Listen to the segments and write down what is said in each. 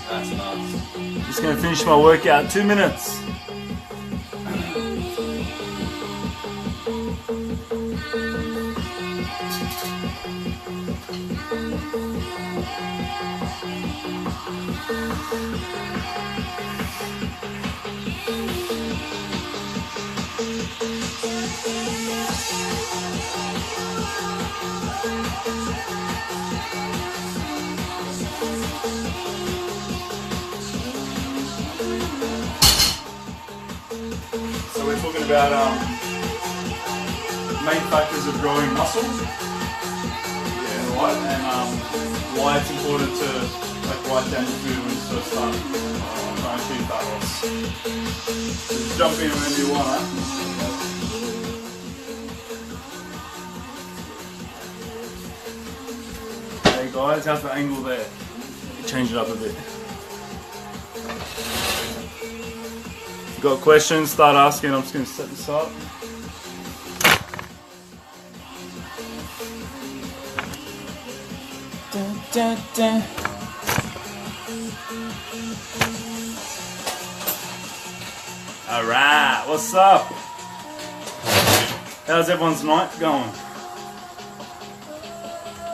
That's nice. Just going to finish my workout. 2 minutes. So we're talking about main factors of growing muscle, right? And why it's important to write down your food when you first start trying to achieve fat loss. So just jump in whenever you want, huh? Hey guys, how's the angle there? Change it up a bit. Got questions, start asking. I'm just going to set this up. Dun, dun, dun. Alright, what's up? How's everyone's night going?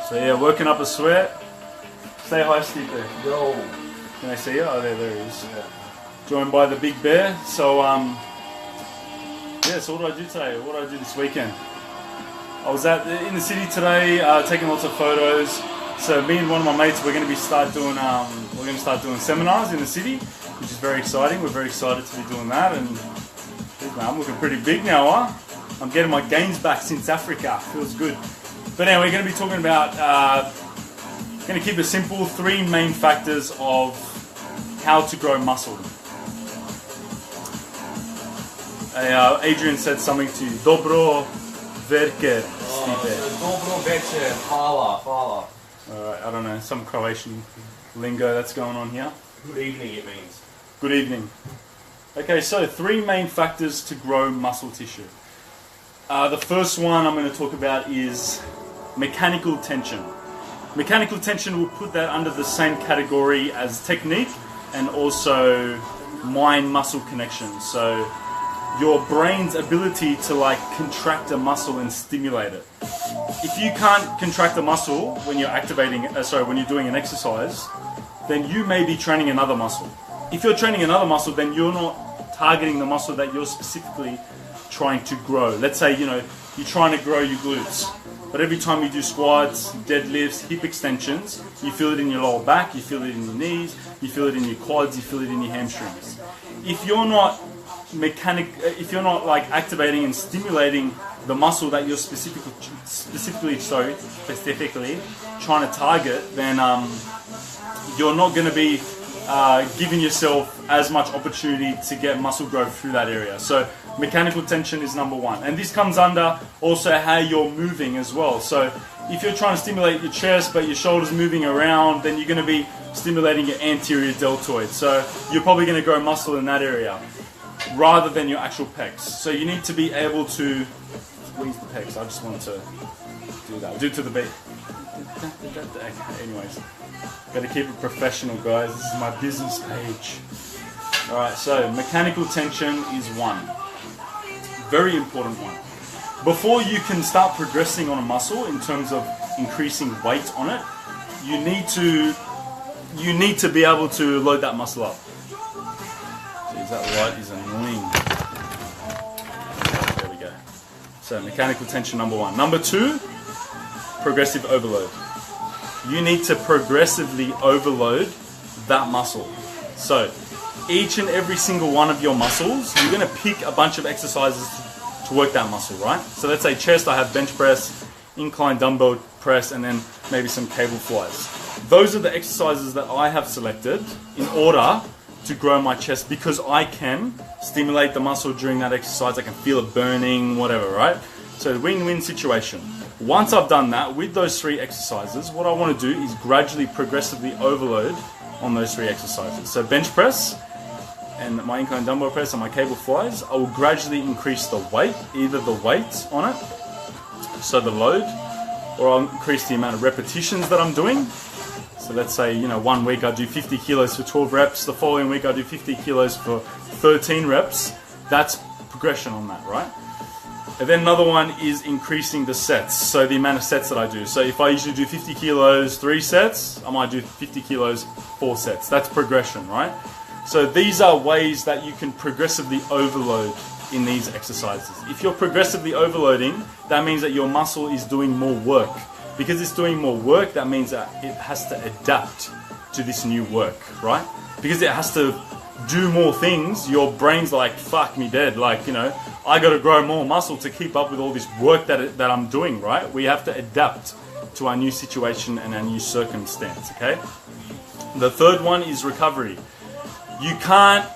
So yeah, working up a sweat. Say hi, Steve there. Yo. Can I see you? Oh, there he is. Yeah. Joined by the big bear. So yeah, so what did I do today? What did I do this weekend? I was in the city today, taking lots of photos. So me and one of my mates, we're going to start doing seminars in the city, which is very exciting. We're very excited to be doing that, and I'm looking pretty big now, huh? I'm getting my gains back since Africa. Feels good. But anyway, we're going to be talking about, going to keep it simple, 3 main factors of how to grow muscle. Adrian said something to you. Dobro večer, Stipe. Dobro večer, hvala. Alright, I don't know, some Croatian lingo that's going on here. Good evening, it means. Good evening. Okay, so 3 main factors to grow muscle tissue. The first one I'm going to talk about is mechanical tension. Mechanical tension, we'll put that under the same category as technique and also mind-muscle connection. So your brain's ability to contract a muscle and stimulate it. If you can't contract a muscle when you're when you're doing an exercise, then you may be training another muscle. If you're training another muscle, then you're not targeting the muscle that you're specifically trying to grow. Let's say, you're trying to grow your glutes, but every time you do squats, deadlifts, hip extensions, you feel it in your lower back, you feel it in your knees, you feel it in your quads, you feel it in your hamstrings. If you're not activating and stimulating the muscle that you're specifically trying to target, then you're not going to be giving yourself as much opportunity to get muscle growth through that area. So mechanical tension is number 1, and this comes under also how you're moving as well. So if you're trying to stimulate your chest but your shoulders moving around, then you're going to be stimulating your anterior deltoid. So you're probably going to grow muscle in that area rather than your actual pecs. So you need to be able to squeeze the pecs. I just want to do that. Do it to the beat. Anyways, got to keep it professional, guys. This is my business page. Alright, so mechanical tension is 1. Very important one. Before you can start progressing on a muscle in terms of increasing weight on it, you need to be able to load that muscle up. Jeez, that light is annoying. There we go. So mechanical tension, number 1. Number 2, progressive overload. You need to progressively overload that muscle. So each and every single one of your muscles, you're going to pick a bunch of exercises to work that muscle, right? So let's say chest, I have bench press, incline dumbbell press, and then maybe some cable flies. Those are the exercises that I have selected in order to grow my chest, because I can stimulate the muscle during that exercise. I can feel it burning, whatever, right? So win-win situation. Once I've done that with those 3 exercises, what I want to do is gradually, progressively overload on those 3 exercises. So bench press and my incline dumbbell press and my cable flies, I will gradually increase the weight, either the weight on it, so the load, or I'll increase the amount of repetitions that I'm doing. So let's say, you know, 1 week I do 50 kilos for 12 reps, the following week I do 50 kilos for 13 reps. That's progression on that, right? And then another one is increasing the sets, so the amount of sets that I do. So if I usually do 50 kilos 3 sets, I might do 50 kilos 4 sets. That's progression, right? So these are ways that you can progressively overload in these exercises. If you're progressively overloading, that means that your muscle is doing more work. Because it's doing more work, that means that it has to adapt to this new work, right? Because it has to do more things, your brain's like, fuck me dead, like, you know, I got to grow more muscle to keep up with all this work that I'm doing, right? We have to adapt to our new situation and our new circumstance, okay? The third one is recovery. You can't,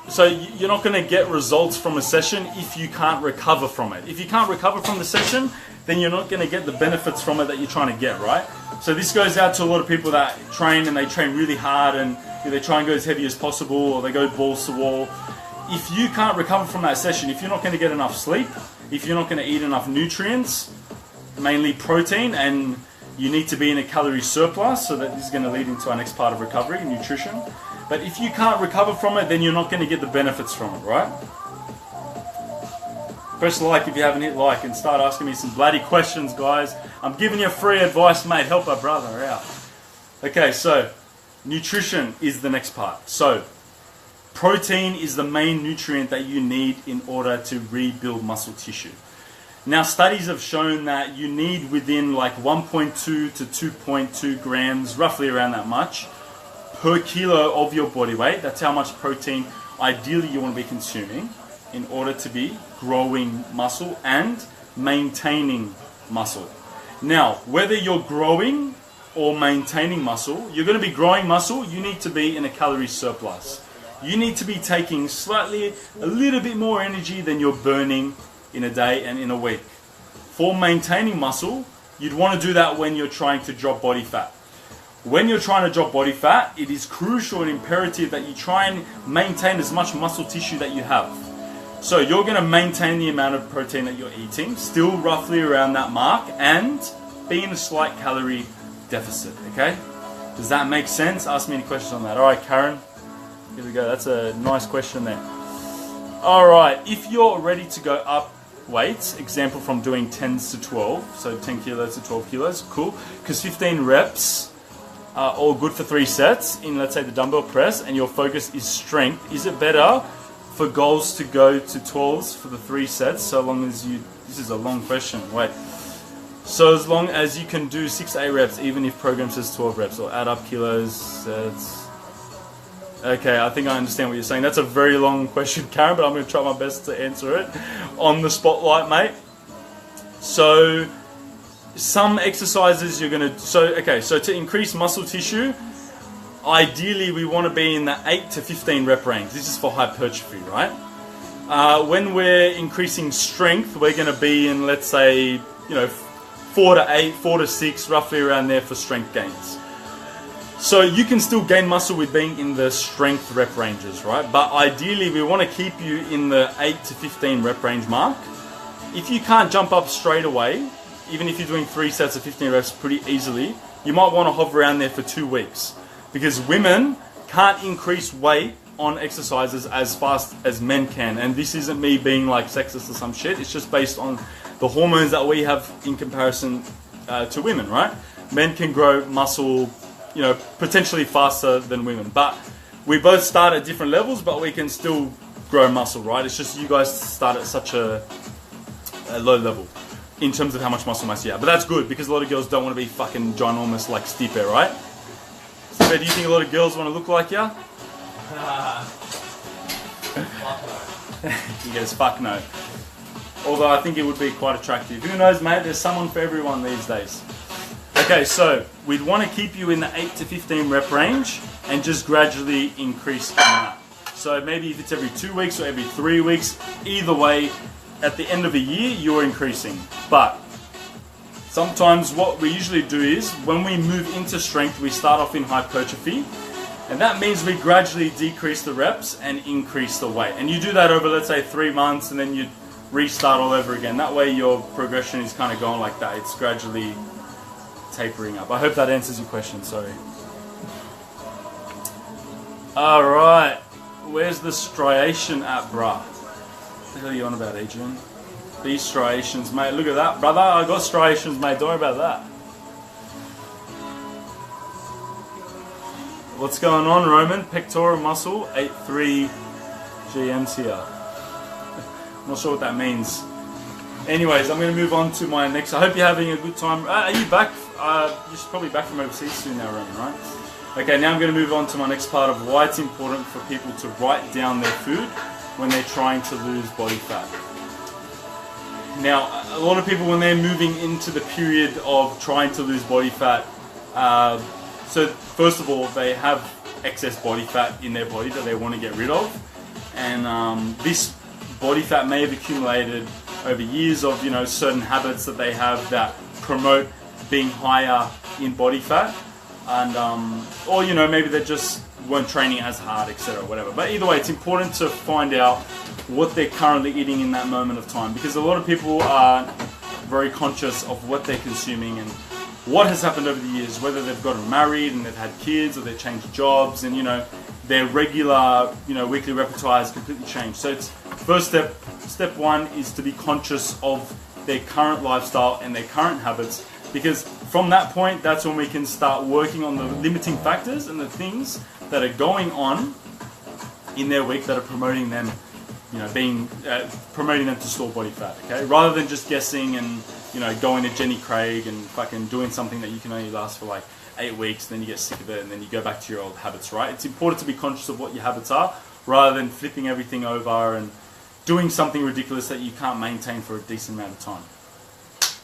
so you're not going to get results from a session if you can't recover from it. If you can't recover from the session, then you're not going to get the benefits from it that you're trying to get, right? So this goes out to a lot of people that train and they train really hard and they try and go as heavy as possible, or they go balls to wall. If you can't recover from that session, if you're not going to get enough sleep, if you're not going to eat enough nutrients, mainly protein, and you need to be in a calorie surplus, so that this is going to lead into our next part of recovery, nutrition. But if you can't recover from it, then you're not going to get the benefits from it, right? Press like if you haven't hit like and start asking me some bloody questions, guys. I'm giving you free advice, mate. Help a brother out. Okay, so nutrition is the next part. So protein is the main nutrient that you need in order to rebuild muscle tissue. Now, studies have shown that you need within like 1.2 to 2.2 grams, roughly around that much, per kilo of your body weight. That's how much protein ideally you want to be consuming in order to be growing muscle and maintaining muscle. Now, whether you're growing or maintaining muscle, you're going to be growing muscle, you need to be in a calorie surplus. You need to be taking a little bit more energy than you're burning in a day and in a week. For maintaining muscle, you'd want to do that when you're trying to drop body fat. When you're trying to drop body fat, it is crucial and imperative that you try and maintain as much muscle tissue that you have. So you're going to maintain the amount of protein that you're eating, still roughly around that mark, and be in a slight calorie deficit, okay? Does that make sense? Ask me any questions on that. All right, Karen. Here we go. That's a nice question there. All right, if you're ready to go up weights, example from doing 10s to 12, so 10 kilos to 12 kilos, cool, because 15 reps are all good for 3 sets in, let's say, the dumbbell press, and your focus is strength. Is it better for goals to go to 12s for the 3 sets, so long as you, this is a long question, wait, so as long as you can do 6 to 8 reps, even if program says 12 reps, or add up kilos, sets. Okay, I think I understand what you're saying. That's a very long question, Karen, but I'm going to try my best to answer it on the spotlight, mate. So some exercises you're going to, so to increase muscle tissue, ideally we want to be in the 8 to 15 rep range. This is for hypertrophy, right? When we're increasing strength, we're going to be in, let's say, you know, 4 to 8, 4 to 6, roughly around there for strength gains. So you can still gain muscle with being in the strength rep ranges, right? But ideally we want to keep you in the 8 to 15 rep range mark. If you can't jump up straight away, even if you're doing 3 sets of 15 reps pretty easily, you might want to hover around there for 2 weeks. Because women can't increase weight on exercises as fast as men can. And this isn't me being like sexist or some shit. It's just based on the hormones that we have in comparison to women, right? Men can grow muscle, you know, potentially faster than women. But we both start at different levels, but we can still grow muscle, right? It's just you guys start at such a low level in terms of how much muscle mass you have. But that's good, because a lot of girls don't want to be fucking ginormous like Stipe, right? Stipe, do you think a lot of girls want to look like you? He goes, fuck no. Although I think it would be quite attractive. Who knows, mate? There's someone for everyone these days. Okay, so we'd want to keep you in the 8 to 15 rep range and just gradually increase on that. So maybe if it's every 2 weeks or every 3 weeks, either way, at the end of a year, you're increasing. But sometimes what we usually do is, when we move into strength, we start off in hypertrophy. And that means we gradually decrease the reps and increase the weight. And you do that over, let's say, 3 months, and then you restart all over again. That way your progression is kind of going like that. It's gradually tapering up. I hope that answers your question. Sorry. All right, where's the striation at, bruh? What the hell are you on about, Adrian? These striations, mate. Look at that, brother. I got striations, mate. Don't worry about that. What's going on, Roman? Pectoral muscle, 8.3 GMs here. I'm not sure what that means. Anyways, I'm going to move on to my next. I hope you're having a good time. Are you back? You're probably back from overseas soon now, Roman, right? Okay, now I'm going to move on to my next part of why it's important for people to write down their food when they're trying to lose body fat. Now, a lot of people, when they're moving into the period of trying to lose body fat, so first of all, they have excess body fat in their body that they want to get rid of, and this body fat may have accumulated over years of certain habits that they have that promote being higher in body fat, and or maybe they just weren't training as hard, etc., whatever. But either way, it's important to find out what they're currently eating in that moment of time, because a lot of people are very conscious of what they're consuming and what has happened over the years, whether they've gotten married and they've had kids, or they've changed jobs, and their regular weekly repertoire has completely changed. So it's first step one is to be conscious of their current lifestyle and their current habits, because from that point, that's when we can start working on the limiting factors and the things that are going on in their week that are promoting them, promoting them to store body fat. Okay, rather than just guessing and going to Jenny Craig and fucking doing something that you can only last for like 8 weeks, then you get sick of it, and then you go back to your old habits. Right? It's important to be conscious of what your habits are, rather than flipping everything over and doing something ridiculous that you can't maintain for a decent amount of time.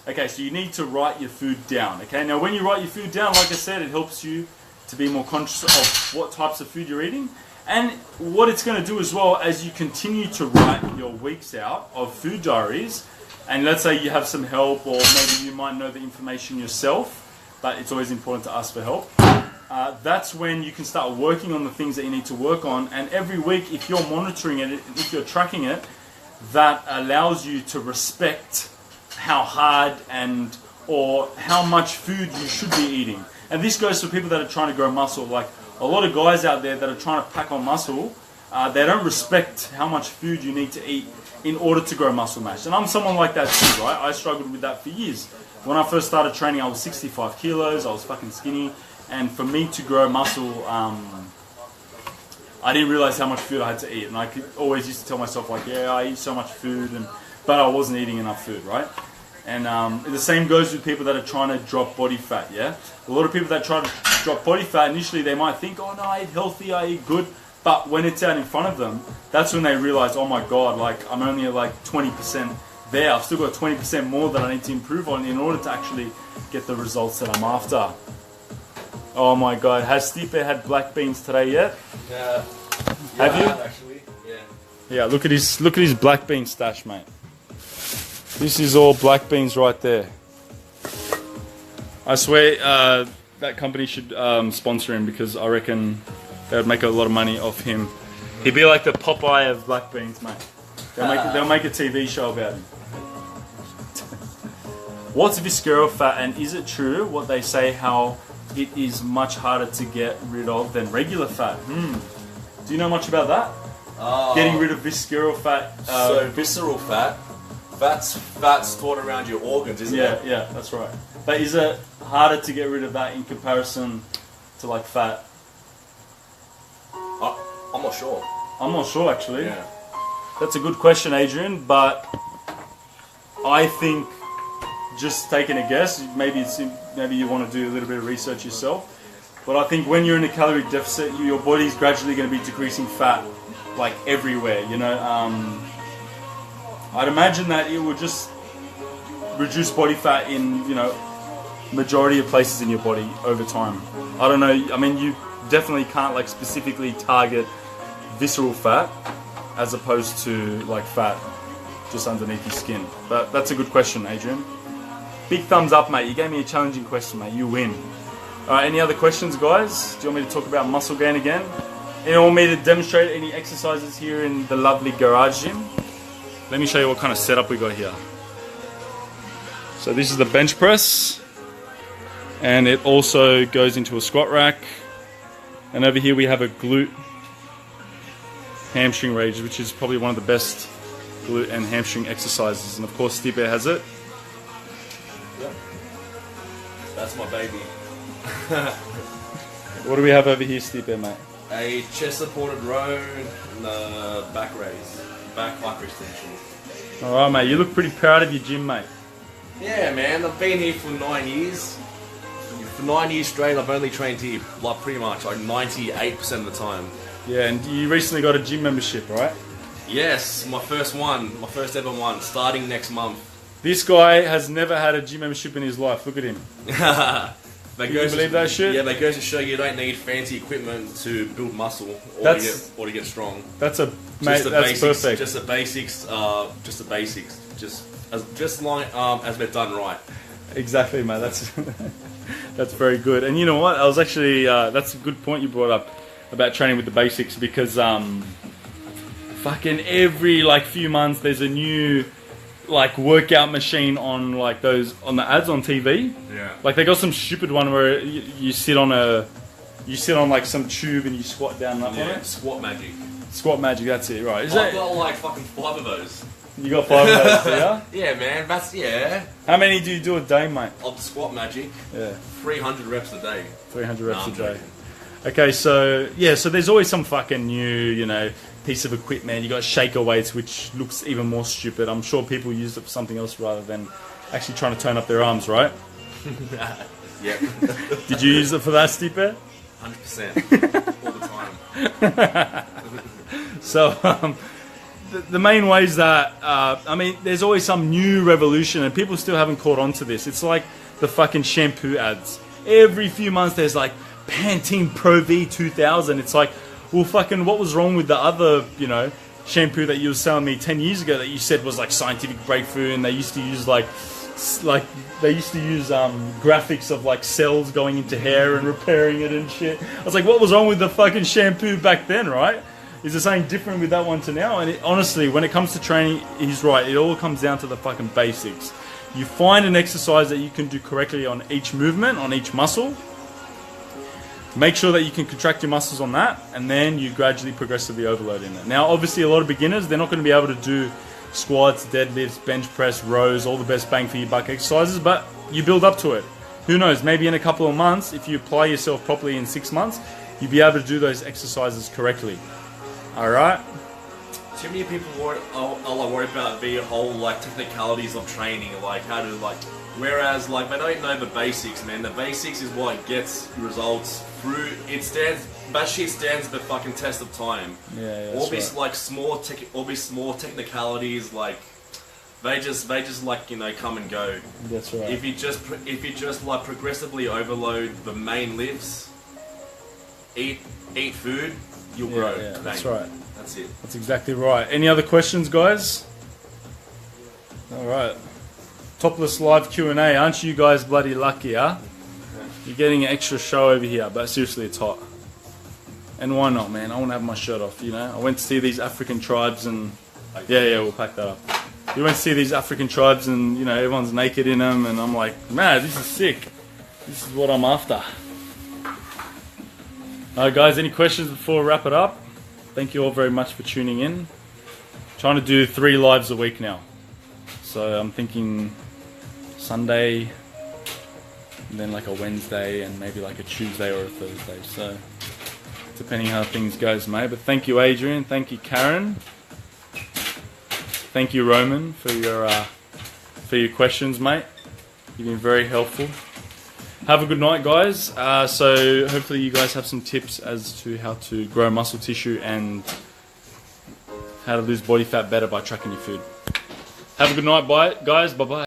Okay, so you need to write your food down. Okay, now when you write your food down, like I said, it helps you to be more conscious of what types of food you're eating. And what it's going to do as well, as you continue to write your weeks out of food diaries, and let's say you have some help, or maybe you might know the information yourself, but it's always important to ask for help. That's when you can start working on the things that you need to work on. And every week, if you're monitoring it, if you're tracking it, that allows you to respect how hard or how much food you should be eating. And this goes for people that are trying to grow muscle. Like a lot of guys out there that are trying to pack on muscle, they don't respect how much food you need to eat in order to grow muscle mass. And I'm someone like that too, right? I struggled with that for years. When I first started training, I was 65 kilos, I was fucking skinny, and for me to grow muscle, I didn't realize how much food I had to eat. And I always used to tell myself like, yeah, I eat so much food, but I wasn't eating enough food, right? And the same goes with people that are trying to drop body fat, yeah? A lot of people that try to drop body fat, initially they might think, oh no, I eat healthy, I eat good. But when it's out in front of them, that's when they realize, oh my God, like I'm only at like 20% there. I've still got 20% more that I need to improve on in order to actually get the results that I'm after. Oh my God, has Stipe had black beans today yet? Yeah. Have you? Actually, yeah. Yeah, look at his black bean stash, mate. This is all black beans right there. I swear that company should sponsor him, because I reckon they would make a lot of money off him. He'd be like the Popeye of black beans, mate. They'll make a TV show about him. What's visceral fat, and is it true what they say how it is much harder to get rid of than regular fat? Do you know much about that? Getting rid of visceral fat. So visceral fat, fat's stored around your organs, isn't it? Yeah, that's right. But is it harder to get rid of that in comparison to like fat? I'm not sure. I'm not sure actually. Yeah. That's a good question, Adrian, but I think just taking a guess, maybe you want to do a little bit of research yourself, but I think when you're in a calorie deficit, your body's gradually going to be decreasing fat like everywhere, I'd imagine that it would just reduce body fat in, majority of places in your body over time. I don't know, I mean, you definitely can't like specifically target visceral fat as opposed to like fat just underneath your skin. But that's a good question, Adrian. Big thumbs up, mate. You gave me a challenging question, mate. You win. Alright, any other questions, guys? Do you want me to talk about muscle gain again? Anyone want me to demonstrate any exercises here in the lovely garage gym? Let me show you what kind of setup we got here. So this is the bench press. And it also goes into a squat rack. And over here we have a glute hamstring raise, which is probably one of the best glute and hamstring exercises. And of course, Stipe has it. Yep. That's my baby. What do we have over here, Stipe, mate? A chest supported row and a back raise. Back hyper extension. Alright, mate. You look pretty proud of your gym, mate. Yeah, man. I've been here for 9 years. For 9 years straight, I've only trained here, like pretty much, like 98% of the time. Yeah, and you recently got a gym membership, right? Yes, my first ever one, starting next month. This guy has never had a gym membership in his life. Look at him. Can you believe that shit? Yeah, that goes to show you don't need fancy equipment to build muscle or to get strong. That's that's perfect. Just the basics. Just like as we're done right. Exactly, mate. That's that's very good. And you know what? I was actually that's a good point you brought up about training with the basics, because fucking every like few months there's a new like workout machine on like those on the ads on TV. Yeah. Like they got some stupid one where you sit on like some tube and you squat down like on it. Squat magic. Squat magic. That's it, right? I've got like fucking 5 of those. You got 5 of those, yeah? Yeah, man. How many do you do a day, mate? Of the squat magic. Yeah. 300 reps a day. 300 reps a day. Okay, so yeah, so there's always some fucking new, piece of equipment. You got shaker weights, which looks even more stupid. I'm sure people use it for something else rather than actually trying to turn up their arms, right? Yep. Did you use it for that, Stipe? 100%. All the time. So, the main ways that, there's always some new revolution and people still haven't caught on to this. It's like the fucking shampoo ads. Every few months there's like Pantene Pro V 2000. It's like, well, fucking, what was wrong with the other, shampoo that you were selling me 10 years ago that you said was like scientific breakthrough, and they used to use graphics of like cells going into hair and repairing it and shit. I was like, what was wrong with the fucking shampoo back then, right? Is there something different with that one to now? And honestly, when it comes to training, he's right. It all comes down to the fucking basics. You find an exercise that you can do correctly on each movement, on each muscle. Make sure that you can contract your muscles on that, and then you gradually progressively overload in it. Now, obviously, a lot of beginners, they're not going to be able to do squats, deadlifts, bench press, rows, all the best bang for your buck exercises, but you build up to it. Who knows, maybe in a couple of months, if you apply yourself properly in 6 months, you'll be able to do those exercises correctly. Alright? Too many people are worried about the whole like technicalities of training, like how to whereas like they don't know the basics, man. The basics is what gets results through. That shit stands the fucking test of time. Yeah, all these small technicalities, like they just come and go. That's right. If you just like progressively overload the main lifts, eat food, you'll grow. Yeah, that's right. That's it. That's exactly right. Any other questions, guys? Alright. Topless live Q&A. Aren't you guys bloody lucky, huh? You're getting an extra show over here, but seriously, it's hot. And why not, man? I want to have my shirt off, I went to see these African tribes and... Yeah, we'll pack that up. We went to see these African tribes and, everyone's naked in them, and I'm like, man, this is sick. This is what I'm after. Alright, guys, any questions before we wrap it up? Thank you all very much for tuning in. Trying to do 3 lives a week now. So I'm thinking Sunday, and then like a Wednesday, and maybe like a Tuesday or a Thursday. So depending how things goes, mate. But thank you, Adrian. Thank you, Karen. Thank you, Roman, for your questions, mate. You've been very helpful. Have a good night, guys. So hopefully you guys have some tips as to how to grow muscle tissue and how to lose body fat better by tracking your food. Have a good night, bye, guys. Bye-bye.